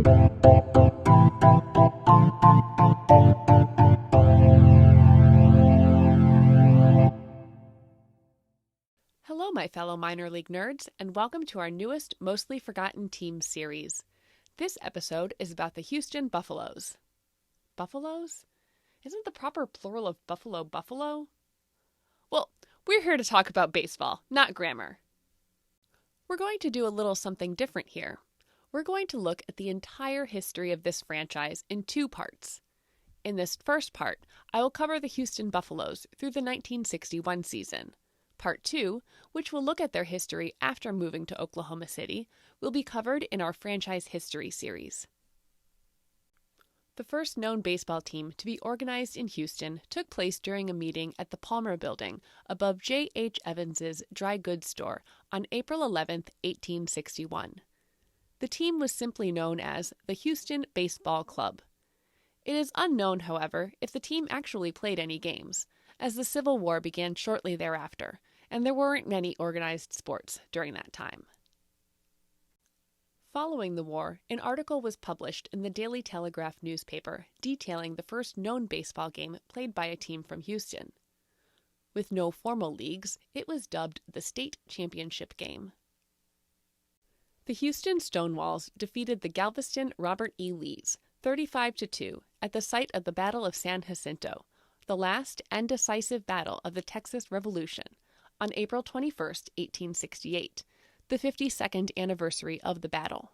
Hello, my fellow minor league nerds, and welcome to our newest Mostly Forgotten Teams series. This episode is about the Houston Buffaloes. Buffaloes? Isn't the proper plural of buffalo buffalo? Well, we're here to talk about baseball, not grammar. We're going to do a little something different here. We're going to look at the entire history of this franchise in two parts. In this first part, I will cover the Houston Buffaloes through the 1961 season. Part 2, which will look at their history after moving to Oklahoma City, will be covered in our franchise history series. The first known baseball team to be organized in Houston took place during a meeting at the Palmer Building above J. H. Evans's dry goods store on April 11, 1861. The team was simply known as the Houston Baseball Club. It is unknown, however, if the team actually played any games, as the Civil War began shortly thereafter, and there weren't many organized sports during that time. Following the war, an article was published in the Daily Telegraph newspaper detailing the first known baseball game played by a team from Houston. With no formal leagues, it was dubbed the State Championship Game. The Houston Stonewalls defeated the Galveston Robert E. Lees 35-2 at the site of the Battle of San Jacinto, the last and decisive battle of the Texas Revolution, on April 21, 1868, the 52nd anniversary of the battle.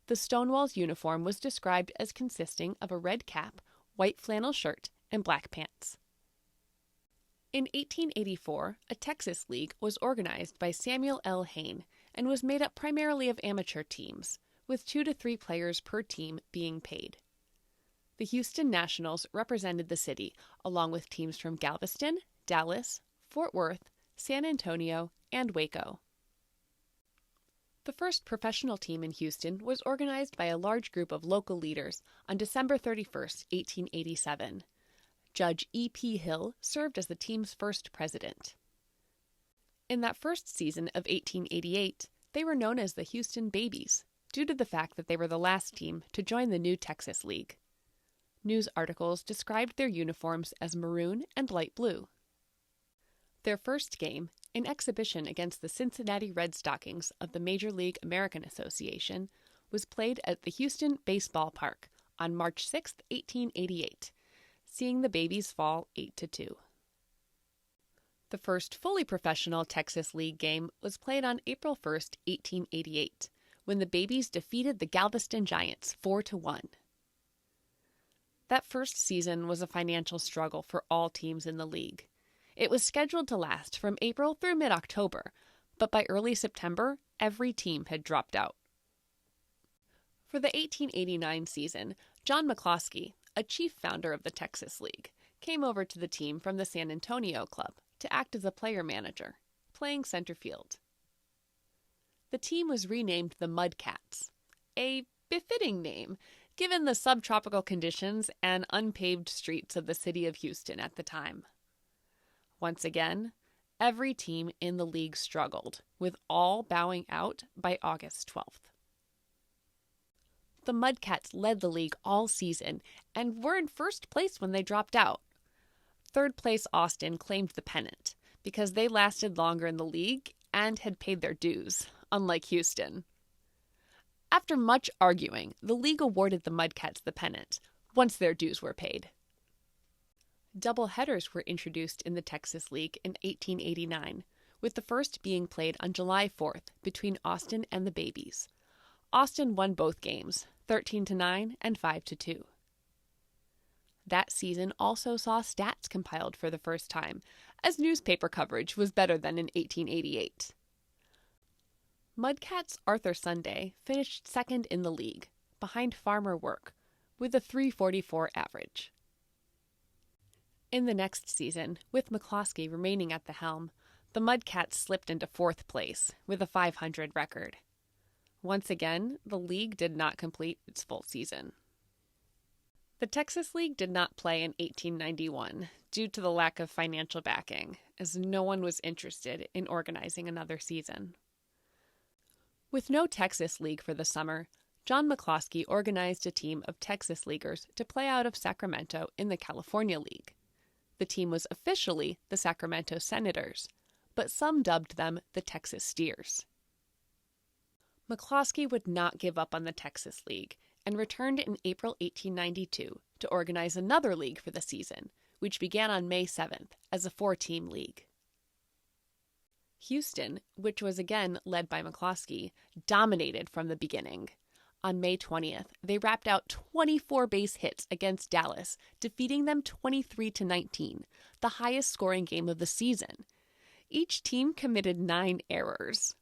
The Stonewalls' uniform was described as consisting of a red cap, white flannel shirt, and black pants. In 1884, a Texas League was organized by Samuel L. Hayne and was made up primarily of amateur teams, with 2 to 3 players per team being paid. The Houston Nationals represented the city, along with teams from Galveston, Dallas, Fort Worth, San Antonio, and Waco. The first professional team in Houston was organized by a large group of local leaders on December 31, 1887. Judge E. P. Hill served as the team's first president. In that first season of 1888, they were known as the Houston Babies, due to the fact that they were the last team to join the new Texas League. News articles described their uniforms as maroon and light blue. Their first game, an exhibition against the Cincinnati Red Stockings of the Major League American Association, was played at the Houston Baseball Park on March 6, 1888, seeing the Babies fall 8-2. The first fully professional Texas League game was played on April 1, 1888, when the Babies defeated the Galveston Giants 4-1. That first season was a financial struggle for all teams in the league. It was scheduled to last from April through mid-October, but by early September, every team had dropped out. For the 1889 season, John McCloskey, a chief founder of the Texas League, came over to the team from the San Antonio club to act as a player manager, playing center field. The team was renamed the Mudcats, a befitting name given the subtropical conditions and unpaved streets of the city of Houston at the time. Once again, every team in the league struggled, with all bowing out by August 12th. The Mudcats led the league all season and were in first place when they dropped out. Third place Austin claimed the pennant because they lasted longer in the league and had paid their dues, unlike Houston. After much arguing, the league awarded the Mudcats the pennant, once their dues were paid. Doubleheaders were introduced in the Texas League in 1889, with the first being played on July 4th between Austin and the Babies. Austin won both games, 13-9 and 5-2. That season also saw stats compiled for the first time, as newspaper coverage was better than in 1888. Mudcats' Arthur Sunday finished second in the league, behind Farmer Work, with a .344 average. In the next season, with McCloskey remaining at the helm, the Mudcats slipped into fourth place with a .500 record. Once again, the league did not complete its full season. The Texas League did not play in 1891 due to the lack of financial backing, as no one was interested in organizing another season. With no Texas League for the summer, John McCloskey organized a team of Texas leaguers to play out of Sacramento in the California League. The team was officially the Sacramento Senators, but some dubbed them the Texas Steers. McCloskey would not give up on the Texas League and returned in April 1892 to organize another league for the season, which began on May 7th as a 4-team league. Houston, which was again led by McCloskey, dominated from the beginning. On May 20th, they rapped out 24 base hits against Dallas, defeating them 23-19, the highest scoring game of the season. Each team committed 9 errors.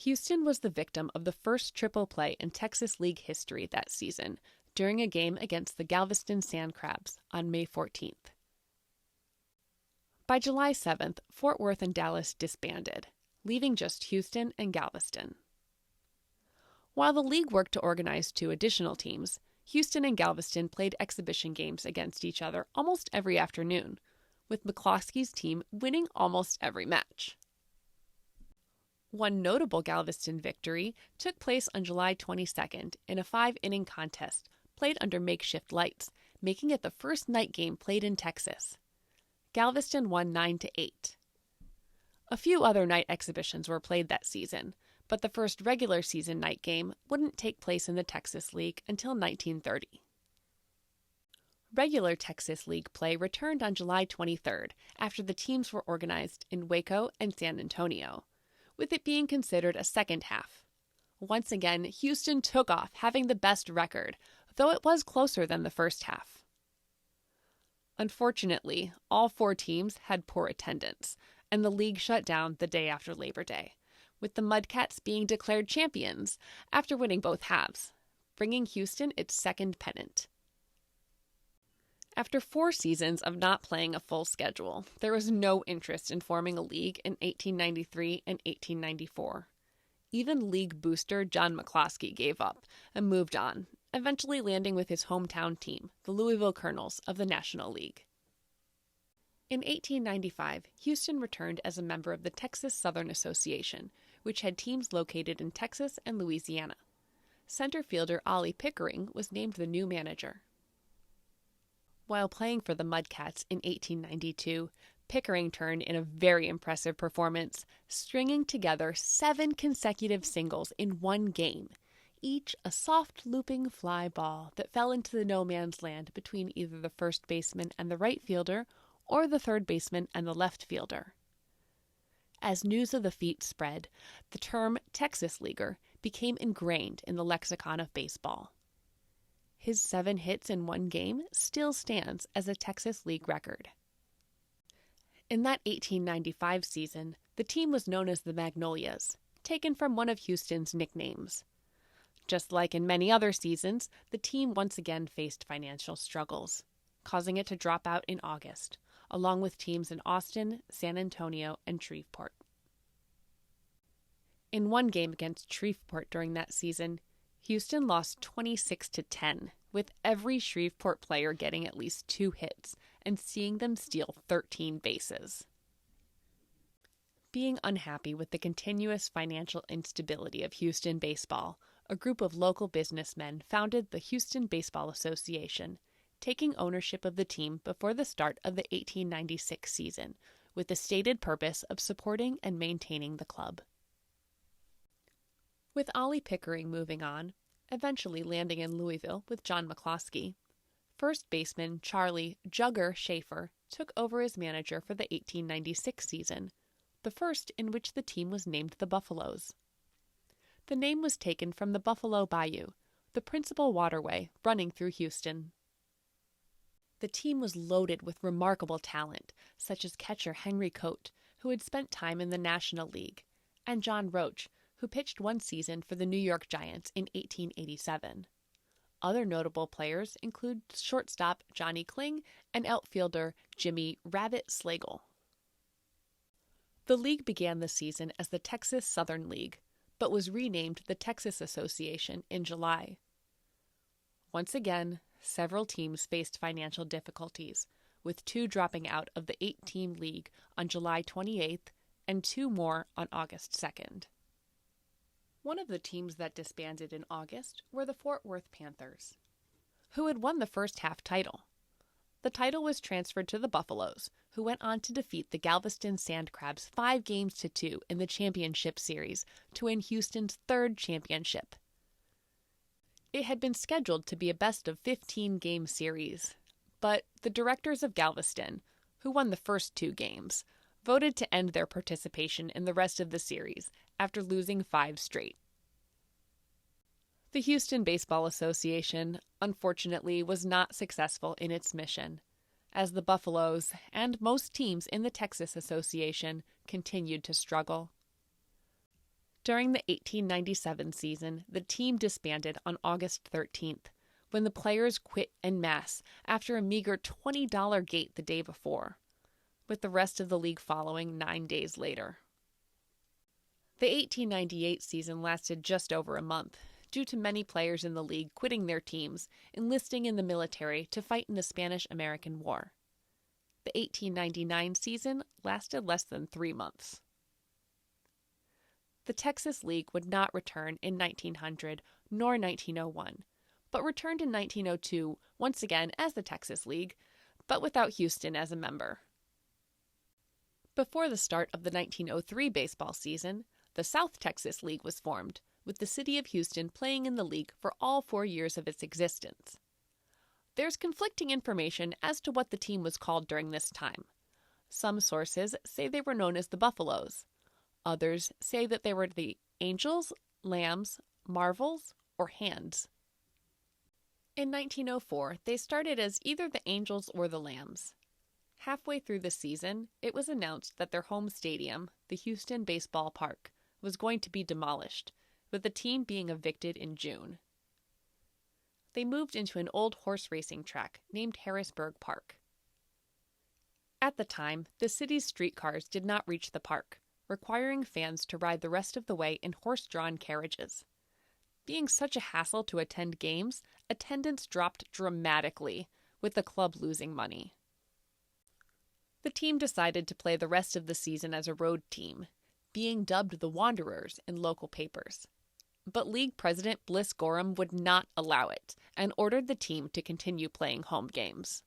Houston was the victim of the first triple play in Texas League history that season, during a game against the Galveston Sand Crabs on May 14th. By July 7th, Fort Worth and Dallas disbanded, leaving just Houston and Galveston. While the league worked to organize 2 additional teams, Houston and Galveston played exhibition games against each other almost every afternoon, with McCloskey's team winning almost every match. One notable Galveston victory took place on July 22nd in a 5-inning contest played under makeshift lights, making it the first night game played in Texas. Galveston won 9-8. A few other night exhibitions were played that season, but the first regular season night game wouldn't take place in the Texas League until 1930. Regular Texas League play returned on July 23rd after the teams were organized in Waco and San Antonio, with it being considered a second half. Once again, Houston took off, having the best record, though it was closer than the first half. Unfortunately, all 4 teams had poor attendance, and the league shut down the day after Labor Day, with the Mudcats being declared champions after winning both halves, bringing Houston its second pennant. After 4 seasons of not playing a full schedule, there was no interest in forming a league in 1893 and 1894. Even league booster John McCloskey gave up and moved on, eventually landing with his hometown team, the Louisville Colonels of the National League. In 1895, Houston returned as a member of the Texas Southern Association, which had teams located in Texas and Louisiana. Center fielder Ollie Pickering was named the new manager. While playing for the Mudcats in 1892, Pickering turned in a very impressive performance, stringing together 7 consecutive singles in one game, each a soft looping fly ball that fell into the no-man's land between either the first baseman and the right fielder or the third baseman and the left fielder. As news of the feat spread, the term Texas Leaguer became ingrained in the lexicon of baseball. His 7 hits in one game still stands as a Texas League record. In that 1895 season, the team was known as the Magnolias, taken from one of Houston's nicknames. Just like in many other seasons, the team once again faced financial struggles, causing it to drop out in August, along with teams in Austin, San Antonio, and Shreveport. In one game against Shreveport during that season, Houston lost 26-10, with every Shreveport player getting at least 2 hits and seeing them steal 13 bases. Being unhappy with the continuous financial instability of Houston baseball, a group of local businessmen founded the Houston Baseball Association, taking ownership of the team before the start of the 1896 season, with the stated purpose of supporting and maintaining the club. With Ollie Pickering moving on, eventually landing in Louisville with John McCloskey, first baseman Charlie "Jugger" Schaefer took over as manager for the 1896 season, the first in which the team was named the Buffaloes. The name was taken from the Buffalo Bayou, the principal waterway running through Houston. The team was loaded with remarkable talent, such as catcher Henry Coate, who had spent time in the National League, and John Roach, who pitched one season for the New York Giants in 1887. Other notable players include shortstop Johnny Kling and outfielder Jimmy "Rabbit" Slagle. The league began the season as the Texas Southern League, but was renamed the Texas Association in July. Once again, several teams faced financial difficulties, with 2 dropping out of the 8-team league on July 28th and 2 more on August 2nd. One of the teams that disbanded in August were the Fort Worth Panthers, who had won the first half title. The title was transferred to the Buffaloes, who went on to defeat the Galveston Sandcrabs 5-2 in the championship series to win Houston's third championship. It had been scheduled to be a best-of-15-game series, but the directors of Galveston, who won the first 2 games, voted to end their participation in the rest of the series after losing 5 straight. The Houston Baseball Association, unfortunately, was not successful in its mission, as the Buffaloes and most teams in the Texas Association continued to struggle. During the 1897 season, the team disbanded on August 13th, when the players quit en masse after a meager $20 gate the day before, with the rest of the league following 9 days later. The 1898 season lasted just over a month, due to many players in the league quitting their teams, enlisting in the military to fight in the Spanish-American War. The 1899 season lasted less than 3 months. The Texas League would not return in 1900 nor 1901, but returned in 1902 once again as the Texas League, but without Houston as a member. Before the start of the 1903 baseball season, the South Texas League was formed, with the city of Houston playing in the league for all 4 years of its existence. There's conflicting information as to what the team was called during this time. Some sources say they were known as the Buffaloes. Others say that they were the Angels, Lambs, Marvels, or Hands. In 1904, they started as either the Angels or the Lambs. Halfway through the season, it was announced that their home stadium, the Houston Baseball Park, was going to be demolished, with the team being evicted in June. They moved into an old horse racing track named Harrisburg Park. At the time, the city's streetcars did not reach the park, requiring fans to ride the rest of the way in horse-drawn carriages. Being such a hassle to attend games, attendance dropped dramatically, with the club losing money. The team decided to play the rest of the season as a road team, being dubbed the Wanderers in local papers. But league president Bliss Gorham would not allow it and ordered the team to continue playing home games.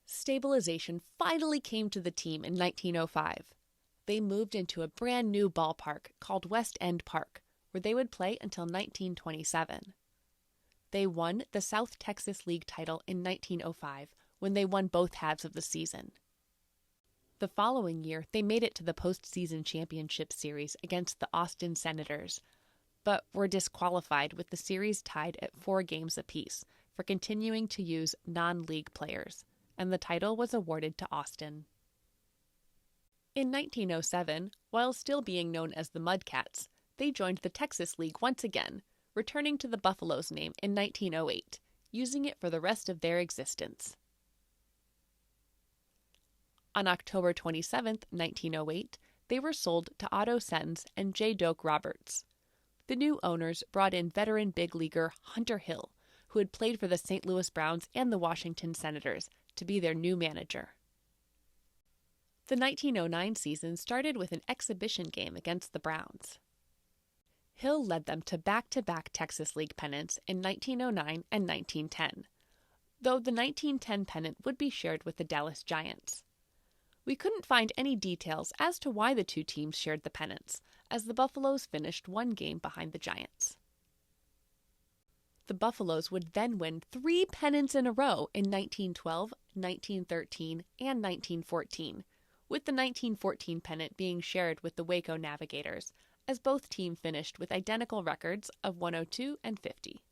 Stabilization finally came to the team in 1905. They moved into a brand new ballpark called West End Park, where they would play until 1927. They won the South Texas League title in 1905 when they won both halves of the season. The following year, they made it to the postseason championship series against the Austin Senators, but were disqualified with the series tied at 4 games apiece for continuing to use non-league players, and the title was awarded to Austin. In 1907, while still being known as the Mudcats, they joined the Texas League once again, returning to the Buffaloes name in 1908, using it for the rest of their existence. On October 27, 1908, they were sold to Otto Sens and J. Doak Roberts. The new owners brought in veteran big leaguer Hunter Hill, who had played for the St. Louis Browns and the Washington Senators, to be their new manager. The 1909 season started with an exhibition game against the Browns. Hill led them to back-to-back Texas League pennants in 1909 and 1910, though the 1910 pennant would be shared with the Dallas Giants. We couldn't find any details as to why the two teams shared the pennants, as the Buffaloes finished 1 game behind the Giants. The Buffaloes would then win 3 pennants in a row in 1912, 1913, and 1914, with the 1914 pennant being shared with the Waco Navigators, as both teams finished with identical records of 102 and 50.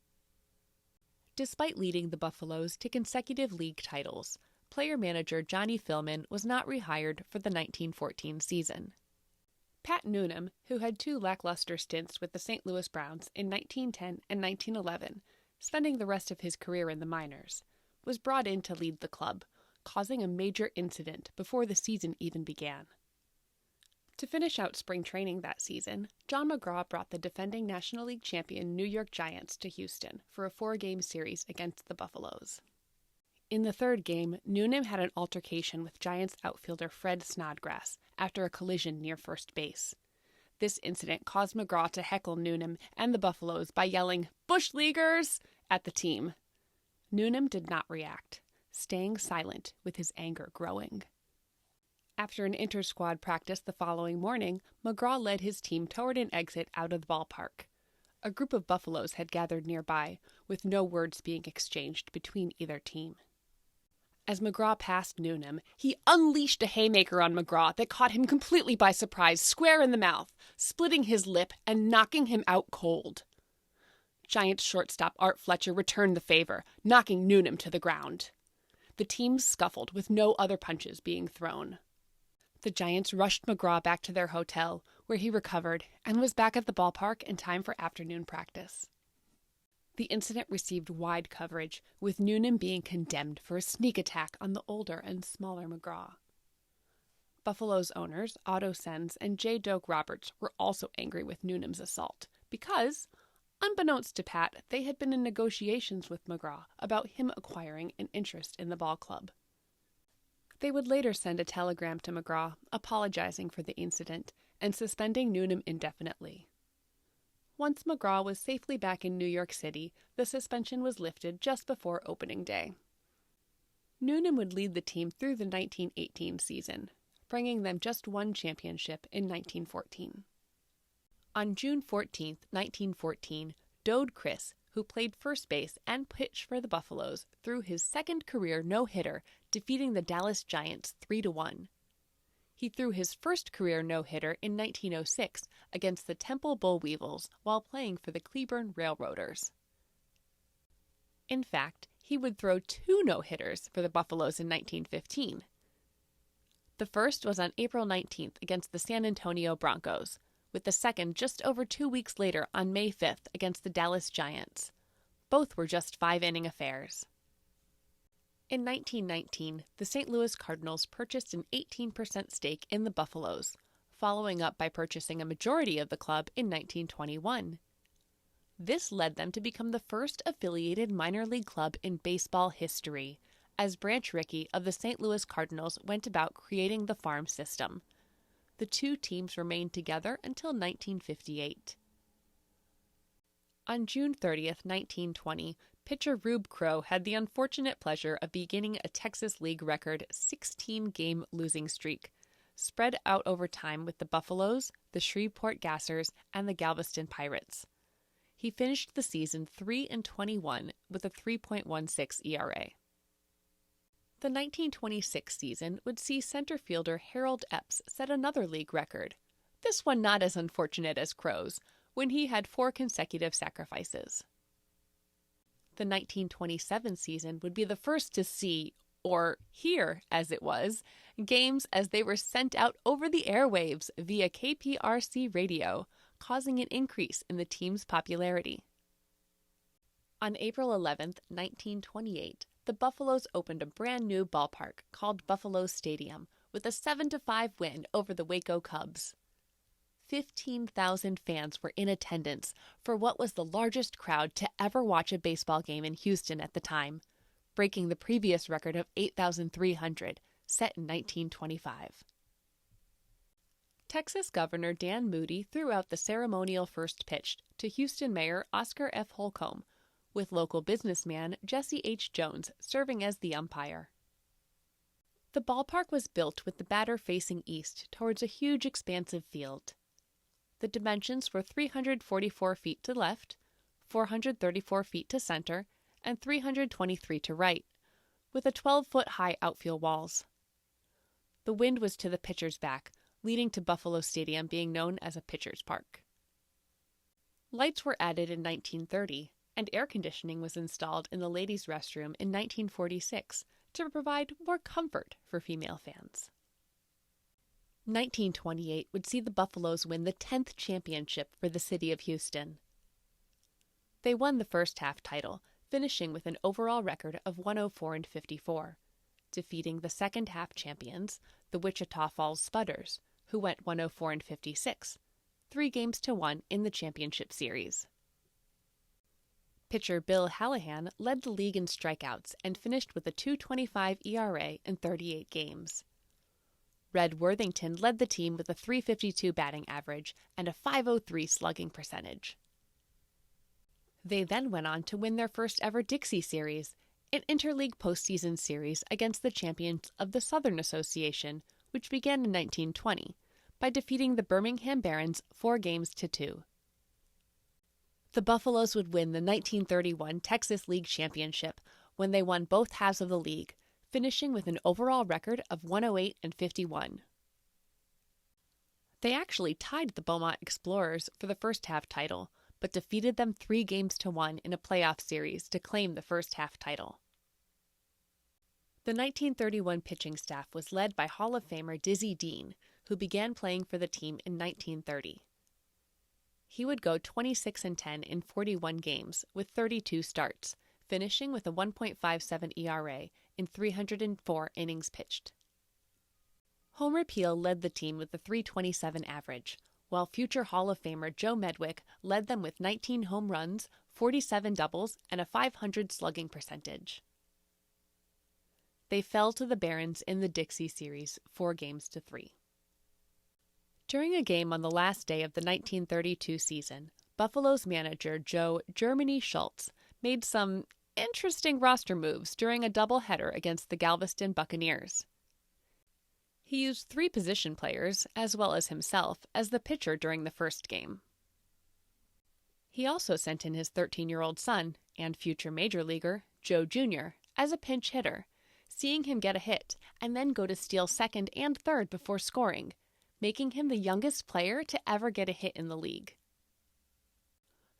Despite leading the Buffaloes to consecutive league titles, player-manager Johnny Philman was not rehired for the 1914 season. Pat Noonan, who had 2 lackluster stints with the St. Louis Browns in 1910 and 1911, spending the rest of his career in the minors, was brought in to lead the club, causing a major incident before the season even began. To finish out spring training that season, John McGraw brought the defending National League champion New York Giants to Houston for a 4-game series against the Buffaloes. In the 3rd game, Noonan had an altercation with Giants outfielder Fred Snodgrass after a collision near first base. This incident caused McGraw to heckle Noonan and the Buffaloes by yelling, "Bush Leaguers!" at the team. Noonan did not react, staying silent with his anger growing. After an inter-squad practice the following morning, McGraw led his team toward an exit out of the ballpark. A group of Buffaloes had gathered nearby, with no words being exchanged between either team. As McGraw passed Noonan, he unleashed a haymaker on McGraw that caught him completely by surprise, square in the mouth, splitting his lip and knocking him out cold. Giants shortstop Art Fletcher returned the favor, knocking Noonan to the ground. The teams scuffled, with no other punches being thrown. The Giants rushed McGraw back to their hotel, where he recovered and was back at the ballpark in time for afternoon practice. The incident received wide coverage, with Noonan being condemned for a sneak attack on the older and smaller McGraw. Buffalo's owners, Otto Sens and J. Doak Roberts, were also angry with Noonan's assault because, unbeknownst to Pat, they had been in negotiations with McGraw about him acquiring an interest in the ball club. They would later send a telegram to McGraw apologizing for the incident and suspending Noonan indefinitely. Once McGraw was safely back in New York City, the suspension was lifted just before opening day. Noonan would lead the team through the 1918 season, bringing them just one championship in 1914. On June 14, 1914, Dode Chris, who played first base and pitched for the Buffaloes, threw his second career no-hitter, defeating the Dallas Giants 3-1. He threw his first career no-hitter in 1906 against the Temple Bull Weevils while playing for the Cleburne Railroaders. In fact, he would throw 2 no-hitters for the Buffaloes in 1915. The first was on April 19th against the San Antonio Broncos, with the second just over 2 weeks later on May 5th against the Dallas Giants. Both were just 5-inning affairs. In 1919, the St. Louis Cardinals purchased an 18% stake in the Buffaloes, following up by purchasing a majority of the club in 1921. This led them to become the first affiliated minor league club in baseball history, as Branch Rickey of the St. Louis Cardinals went about creating the farm system. The two teams remained together until 1958. On June 30th, 1920, pitcher Rube Crow had the unfortunate pleasure of beginning a Texas League record 16-game losing streak, spread out over time with the Buffaloes, the Shreveport Gassers, and the Galveston Pirates. He finished the season 3-21 with a 3.16 ERA. The 1926 season would see center fielder Harold Epps set another league record, this one not as unfortunate as Crow's, when he had 4 consecutive sacrifices. The 1927 season would be the first to see, or hear as it was, games as they were sent out over the airwaves via KPRC radio, causing an increase in the team's popularity. On April 11, 1928, the Buffaloes opened a brand new ballpark called Buffalo Stadium with a 7-5 win over the Waco Cubs. 15,000 fans were in attendance for what was the largest crowd to ever watch a baseball game in Houston at the time, breaking the previous record of 8,300, set in 1925. Texas Governor Dan Moody threw out the ceremonial first pitch to Houston Mayor Oscar F. Holcomb, with local businessman Jesse H. Jones serving as the umpire. The ballpark was built with the batter facing east towards a huge expansive field. The dimensions were 344 feet to left, 434 feet to center, and 323 to right, with a 12-foot-high outfield walls. The wind was to the pitcher's back, leading to Buffalo Stadium being known as a pitcher's park. Lights were added in 1930, and air conditioning was installed in the ladies' restroom in 1946 to provide more comfort for female fans. 1928 would see the Buffaloes win the 10th championship for the city of Houston. They won the first half title, finishing with an overall record of 104-54, defeating the second half champions, the Wichita Falls Spudders, who went 104-56, 3-1 in the championship series. Pitcher Bill Hallahan led the league in strikeouts and finished with a 2.25 ERA in 38 games. Red Worthington led the team with a .352 batting average and a .503 slugging percentage. They then went on to win their first ever Dixie Series, an interleague postseason series against the champions of the Southern Association, which began in 1920, by defeating the Birmingham Barons 4-2. The Buffaloes would win the 1931 Texas League Championship when they won both halves of the league, finishing with an overall record of 108-51. They actually tied the Beaumont Explorers for the first half title, but defeated them 3-1 in a playoff series to claim the first half title. The 1931 pitching staff was led by Hall of Famer Dizzy Dean, who began playing for the team in 1930. He would go 26-10 in 41 games with 32 starts, finishing with a 1.57 ERA in 304 innings pitched. Homer Peel led the team with a .327 average, while future Hall of Famer Joe Medwick led them with 19 home runs, 47 doubles, and a .500 slugging percentage. They fell to the Barons in the Dixie Series 4-3. During a game on the last day of the 1932 season, Buffalo's manager Joe Germany Schultz made some interesting roster moves during a doubleheader against the Galveston Buccaneers. He used 3 position players, as well as himself, as the pitcher during the first game. He also sent in his 13-year-old son, and future major leaguer, Joe Jr., as a pinch hitter, seeing him get a hit and then go to steal second and third before scoring, making him the youngest player to ever get a hit in the league.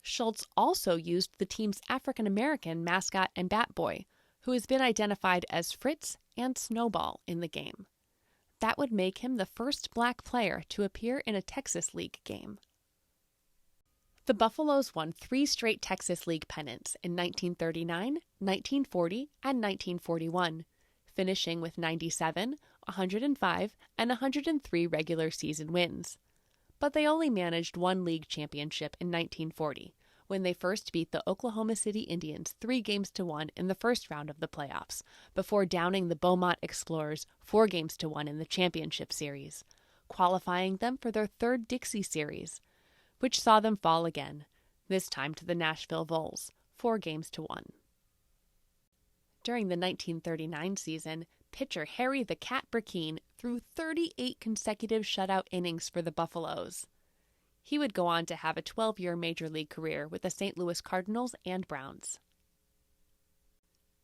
Schultz also used the team's African-American mascot and bat boy, who has been identified as Fritz and Snowball in the game. That would make him the first black player to appear in a Texas League game. The Buffaloes won 3 straight Texas League pennants in 1939, 1940, and 1941, finishing with 97, 105, and 103 regular season wins. But they only managed 1 league championship in 1940, when they first beat the Oklahoma City Indians 3-1 in the first round of the playoffs, before downing the Beaumont Explorers 4-1 in the championship series, qualifying them for their 3rd Dixie Series, which saw them fall again, this time to the Nashville Vols, 4-1. During the 1939 season, pitcher Harry the Cat Burkeen threw 38 consecutive shutout innings for the Buffaloes. He would go on to have a 12-year major league career with the St. Louis Cardinals and Browns.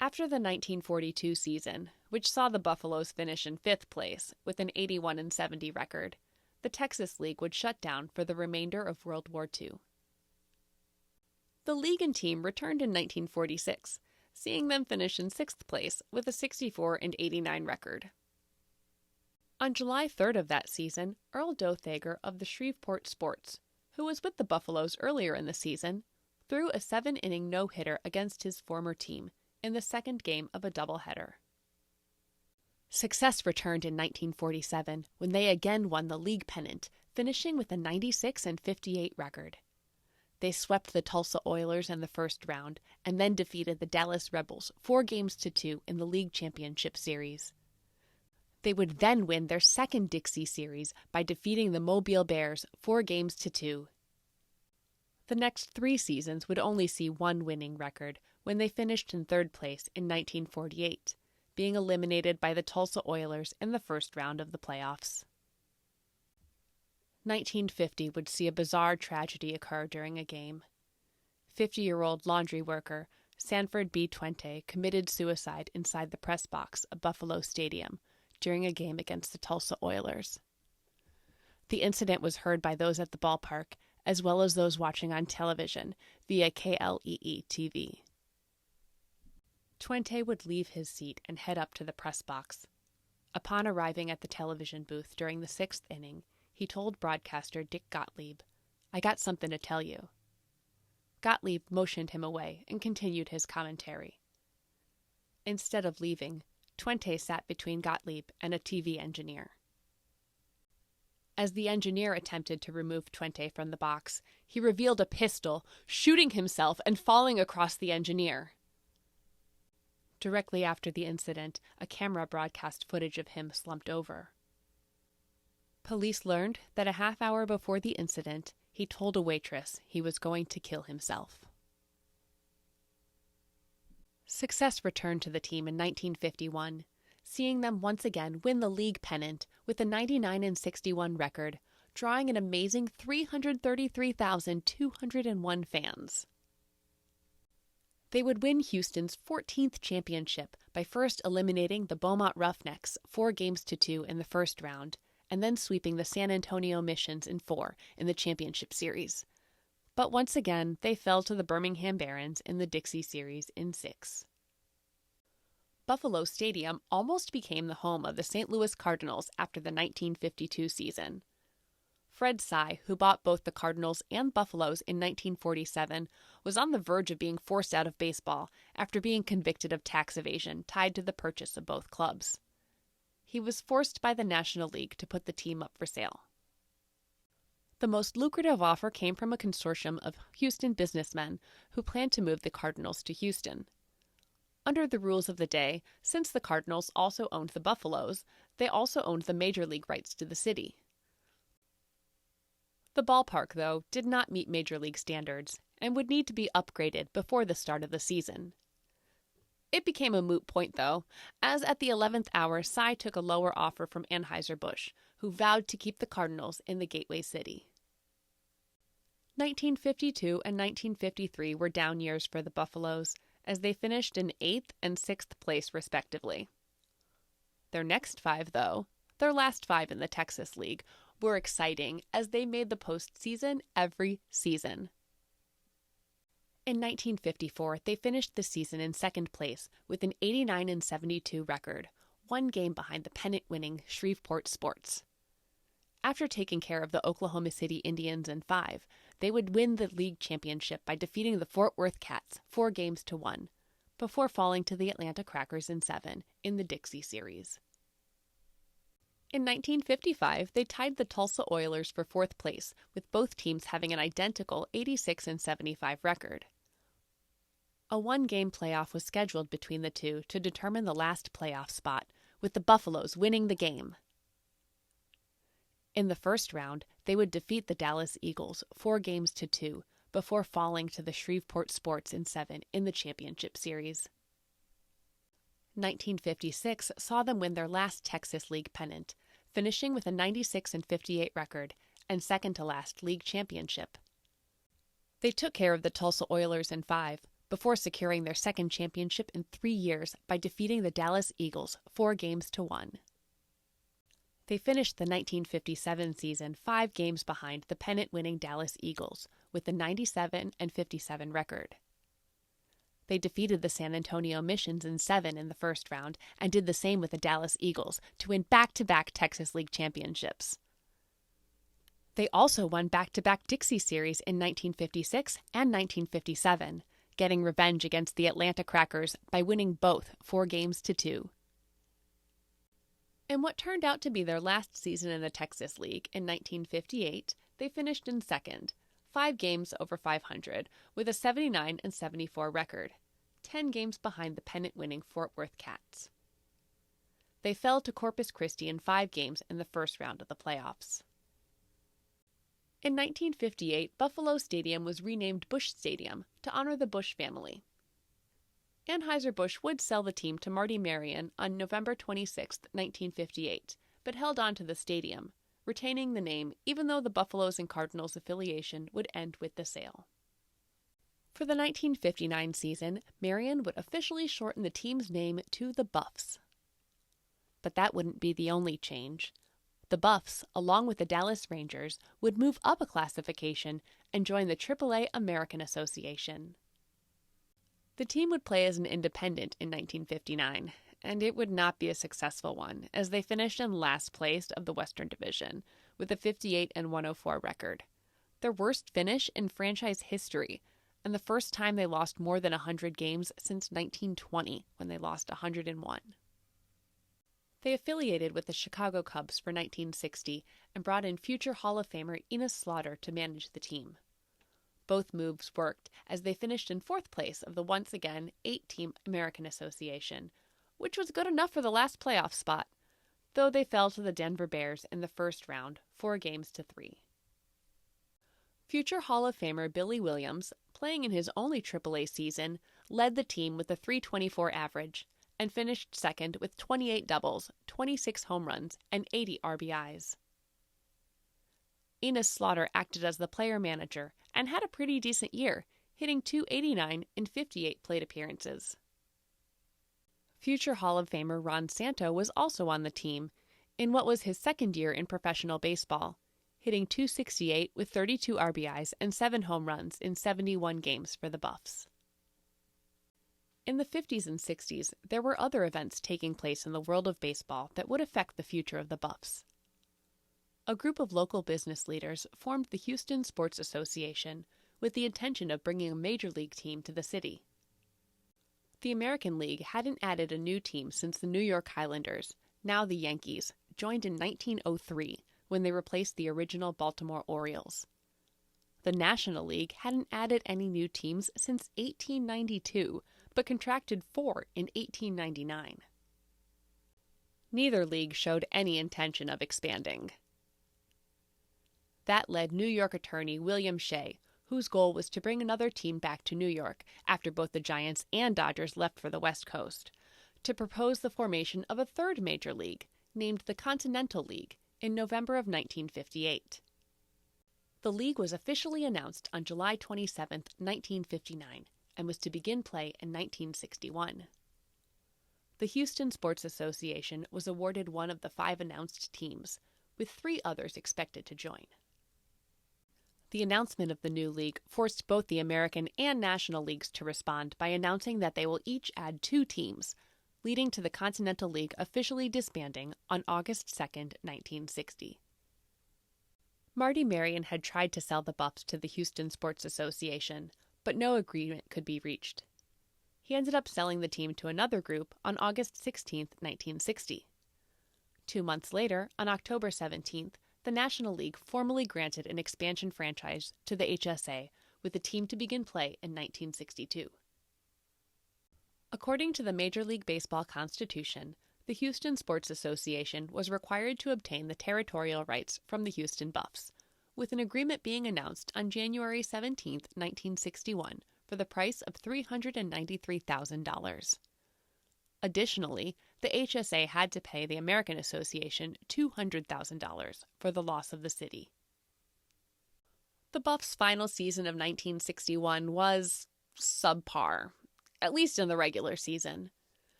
After the 1942 season, which saw the Buffaloes finish in 5th place with an 81-70 record, the Texas League would shut down for the remainder of World War II. The league and team returned in 1946, seeing them finish in 6th place with a 64-89 record. On July 3rd of that season, Earl Dothager of the Shreveport Sports, who was with the Buffaloes earlier in the season, threw a 7-inning no-hitter against his former team in the second game of a doubleheader. Success returned in 1947 when they again won the league pennant, finishing with a 96-58 record. They swept the Tulsa Oilers in the first round and then defeated the Dallas Rebels 4-2 in the league championship series. They would then win their second Dixie Series by defeating the Mobile Bears 4-2. The next 3 seasons would only see 1 winning record when they finished in 3rd place in 1948, being eliminated by the Tulsa Oilers in the first round of the playoffs. 1950 would see a bizarre tragedy occur during a game. 50-year-old laundry worker Sanford B. Twente committed suicide inside the press box of Buffalo Stadium during a game against the Tulsa Oilers. The incident was heard by those at the ballpark, as well as those watching on television via KLEE TV. Twente would leave his seat and head up to the press box. Upon arriving at the television booth during the 6th inning, he told broadcaster Dick Gottlieb, "I got something to tell you." Gottlieb motioned him away and continued his commentary. Instead of leaving, Twente sat between Gottlieb and a TV engineer. As the engineer attempted to remove Twente from the box, he revealed a pistol, shooting himself and falling across the engineer. Directly after the incident, a camera broadcast footage of him slumped over. Police learned that a half hour before the incident, he told a waitress he was going to kill himself. Success returned to the team in 1951, seeing them once again win the league pennant with a 99-61 record, drawing an amazing 333,201 fans. They would win Houston's 14th championship by first eliminating the Beaumont Roughnecks 4-2 in the first round, and then sweeping the San Antonio Missions in 4 in the championship series. But once again, they fell to the Birmingham Barons in the Dixie Series in 6. Buffalo Stadium almost became the home of the St. Louis Cardinals after the 1952 season. Fred Sy, who bought both the Cardinals and Buffaloes in 1947, was on the verge of being forced out of baseball after being convicted of tax evasion tied to the purchase of both clubs. He was forced by the National League to put the team up for sale. The most lucrative offer came from a consortium of Houston businessmen who planned to move the Cardinals to Houston. Under the rules of the day, since the Cardinals also owned the Buffaloes, they also owned the major league rights to the city. The ballpark, though, did not meet major league standards and would need to be upgraded before the start of the season. It became a moot point, though, as at the 11th hour, Sy took a lower offer from Anheuser-Busch, who vowed to keep the Cardinals in the Gateway City. 1952 and 1953 were down years for the Buffaloes, as they finished in 8th and 6th place respectively. Their next 5, though, their last 5 in the Texas League, were exciting as they made the postseason every season. In 1954, they finished the season in 2nd place with an 89-72 record, 1 game behind the pennant-winning Shreveport Sports. After taking care of the Oklahoma City Indians in 5, they would win the league championship by defeating the Fort Worth Cats 4-1, before falling to the Atlanta Crackers in 7 in the Dixie Series. In 1955, they tied the Tulsa Oilers for 4th place, with both teams having an identical 86-75 record. A 1-game playoff was scheduled between the two to determine the last playoff spot, with the Buffaloes winning the game. In the first round, they would defeat the Dallas Eagles 4-2 before falling to the Shreveport Sports in 7 in the championship series. 1956 saw them win their last Texas League pennant, finishing with a 96-58 record and second to last league championship. They took care of the Tulsa Oilers in 5, before securing their second championship in 3 years by defeating the Dallas Eagles 4-1. They finished the 1957 season 5 games behind the pennant-winning Dallas Eagles with a 97-57 record. They defeated the San Antonio Missions in 7 in the first round and did the same with the Dallas Eagles to win back-to-back Texas League championships. They also won back-to-back Dixie Series in 1956 and 1957, getting revenge against the Atlanta Crackers by winning both 4-2. In what turned out to be their last season in the Texas League in 1958, they finished in second, 5 games over 500, with a 79-74 record, 10 games behind the pennant-winning Fort Worth Cats. They fell to Corpus Christi in 5 games in the first round of the playoffs. In 1958, Buffalo Stadium was renamed Busch Stadium to honor the Busch family. Anheuser-Busch would sell the team to Marty Marion on November 26, 1958, but held on to the stadium, retaining the name even though the Buffaloes and Cardinals affiliation would end with the sale. For the 1959 season, Marion would officially shorten the team's name to the Buffs. But that wouldn't be the only change. The Buffs, along with the Dallas Rangers, would move up a classification and join the AAA American Association. The team would play as an independent in 1959, and it would not be a successful one, as they finished in last place of the Western Division, with a 58-104 record. Their worst finish in franchise history, and the first time they lost more than 100 games since 1920, when they lost 101. They affiliated with the Chicago Cubs for 1960 and brought in future Hall of Famer Enos Slaughter to manage the team. Both moves worked, as they finished in 4th place of the once again 8-team American Association, which was good enough for the last playoff spot. though they fell to the Denver Bears in the first round, 4-3. Future Hall of Famer Billy Williams, playing in his only AAA season, led the team with a .324 average and finished second with 28 doubles, 26 home runs, and 80 RBIs. Enos Slaughter acted as the player-manager and had a pretty decent year, hitting .289 in 58 plate appearances. Future Hall of Famer Ron Santo was also on the team in what was his second year in professional baseball, hitting .268 with 32 RBIs and 7 home runs in 71 games for the Buffs. In the 50s and 60s, there were other events taking place in the world of baseball that would affect the future of the Buffs. A group of local business leaders formed the Houston Sports Association with the intention of bringing a major league team to the city. The American League hadn't added a new team since the New York Highlanders, now the Yankees, joined in 1903 when they replaced the original Baltimore Orioles. The National League hadn't added any new teams since 1892, but contracted 4 in 1899. Neither league showed any intention of expanding. That led New York attorney William Shea, whose goal was to bring another team back to New York after both the Giants and Dodgers left for the West Coast, to propose the formation of a third major league, named the Continental League, in November of 1958. The league was officially announced on July 27, 1959, and was to begin play in 1961. The Houston Sports Association was awarded one of the 5 announced teams, with 3 others expected to join. The announcement of the new league forced both the American and National Leagues to respond by announcing that they will each add 2 teams, leading to the Continental League officially disbanding on August 2, 1960. Marty Marion had tried to sell the Buffs to the Houston Sports Association, but no agreement could be reached. He ended up selling the team to another group on August 16, 1960. 2 months later, on October 17th, the National League formally granted an expansion franchise to the HSA, with the team to begin play in 1962. According to the Major League Baseball Constitution, the Houston Sports Association was required to obtain the territorial rights from the Houston Buffs, with an agreement being announced on January 17, 1961, for the price of $393,000. Additionally, the HSA had to pay the American Association $200,000 for the loss of the city. The Buffs' final season of 1961 was subpar, at least in the regular season.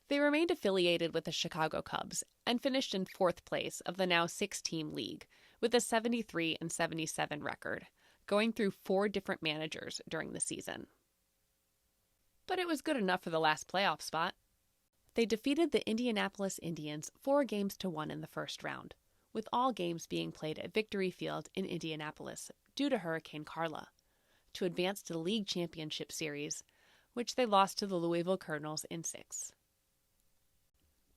They remained affiliated with the Chicago Cubs and finished in 4th place of the now 6-team league with a 73-77 record, going through 4 different managers during the season. But it was good enough for the last playoff spot. They defeated the Indianapolis Indians 4-1 in the first round, with all games being played at Victory Field in Indianapolis due to Hurricane Carla, to advance to the League Championship Series, which they lost to the Louisville Cardinals in 6.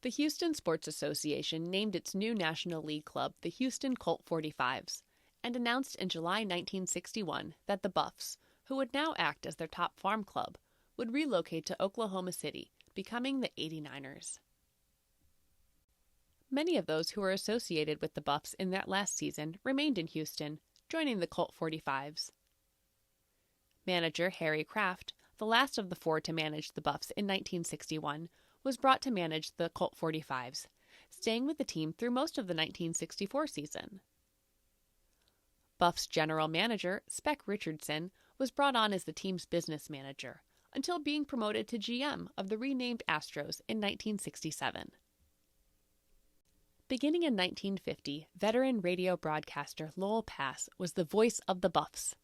The Houston Sports Association named its new National League club the Houston Colt 45s and announced in July 1961 that the Buffs, who would now act as their top farm club, would relocate to Oklahoma City, becoming the 89ers. Many of those who were associated with the Buffs in that last season remained in Houston, joining the Colt 45s. Manager Harry Kraft, the last of the 4 to manage the Buffs in 1961, was brought to manage the Colt 45s, staying with the team through most of the 1964 season. Buffs general manager Spec Richardson was brought on as the team's business manager, until being promoted to GM of the renamed Astros in 1967. Beginning in 1950, veteran radio broadcaster Lowell Pass was the voice of the Buffs.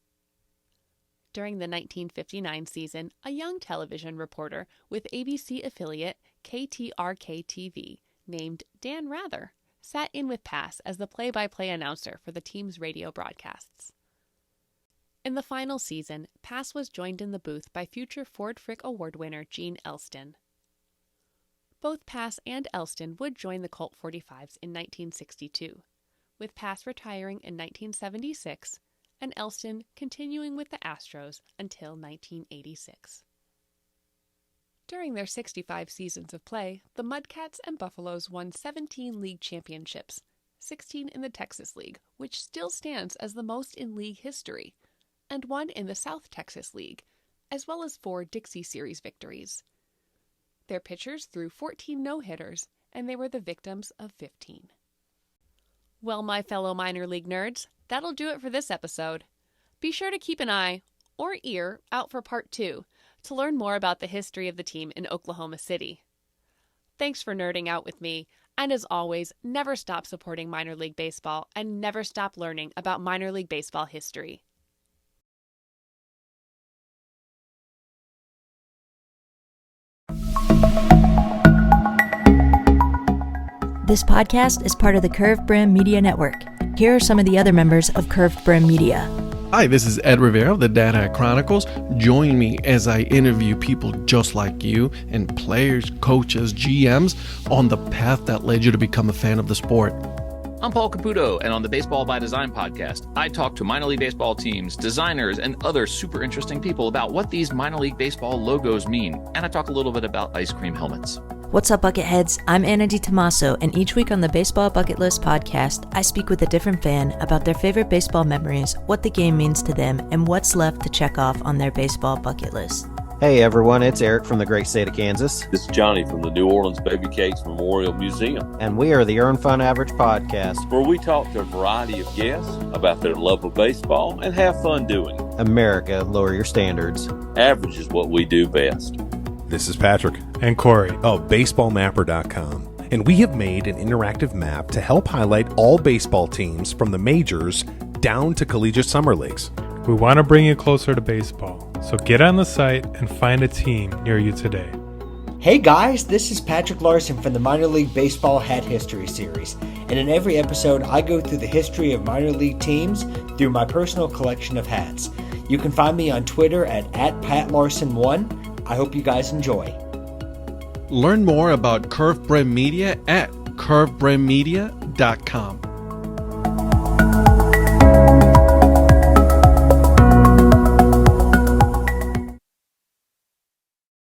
During the 1959 season, a young television reporter with ABC affiliate KTRK-TV named Dan Rather sat in with Pass as the play-by-play announcer for the team's radio broadcasts. In the final season, Pass was joined in the booth by future Ford Frick Award winner Gene Elston. Both Pass and Elston would join the Colt 45s in 1962, with Pass retiring in 1976 and Elston continuing with the Astros until 1986. During their 65 seasons of play, the Mudcats and Buffaloes won 17 league championships, 16 in the Texas League, which still stands as the most in league history, and one in the South Texas League, as well as 4 Dixie Series victories. Their pitchers threw 14 no-hitters, and they were the victims of 15. Well, my fellow minor league nerds, that'll do it for this episode. Be sure to keep an eye, or ear, out for part 2, to learn more about the history of the team in Oklahoma City. Thanks for nerding out with me, and as always, never stop supporting minor league baseball and never stop learning about minor league baseball history. This podcast is part of the Curved Brim Media Network. Here are some of the other members of Curved Brim Media. Hi, this is Ed Rivera of the Dad Hat Chronicles. Join me as I interview people just like you and players, coaches, GMs on the path that led you to become a fan of the sport. I'm Paul Caputo, and on the Baseball by Design podcast, I talk to minor league baseball teams, designers, and other super interesting people about what these minor league baseball logos mean, and I talk a little bit about ice cream helmets. What's up, Bucketheads? I'm Anna DiTomaso, and each week on the Baseball Bucket List podcast, I speak with a different fan about their favorite baseball memories, what the game means to them, and what's left to check off on their baseball bucket list. Hey everyone, it's Eric from the great state of Kansas. This is Johnny from the New Orleans Baby Cakes Memorial Museum. And we are the Earn Fun Average podcast, where we talk to a variety of guests about their love of baseball and have fun doing it. America, lower your standards. Average is what we do best. This is Patrick and Corey of BaseballMapper.com, and we have made an interactive map to help highlight all baseball teams from the majors down to collegiate summer leagues. We want to bring you closer to baseball, so get on the site and find a team near you today. Hey guys, this is Patrick Larson from the Minor League Baseball Hat History Series, and in every episode I go through the history of minor league teams through my personal collection of hats. You can find me on Twitter at PatLarson1. I hope you guys enjoy. Learn more about Curved Brim Media at curvedbrimmedia.com.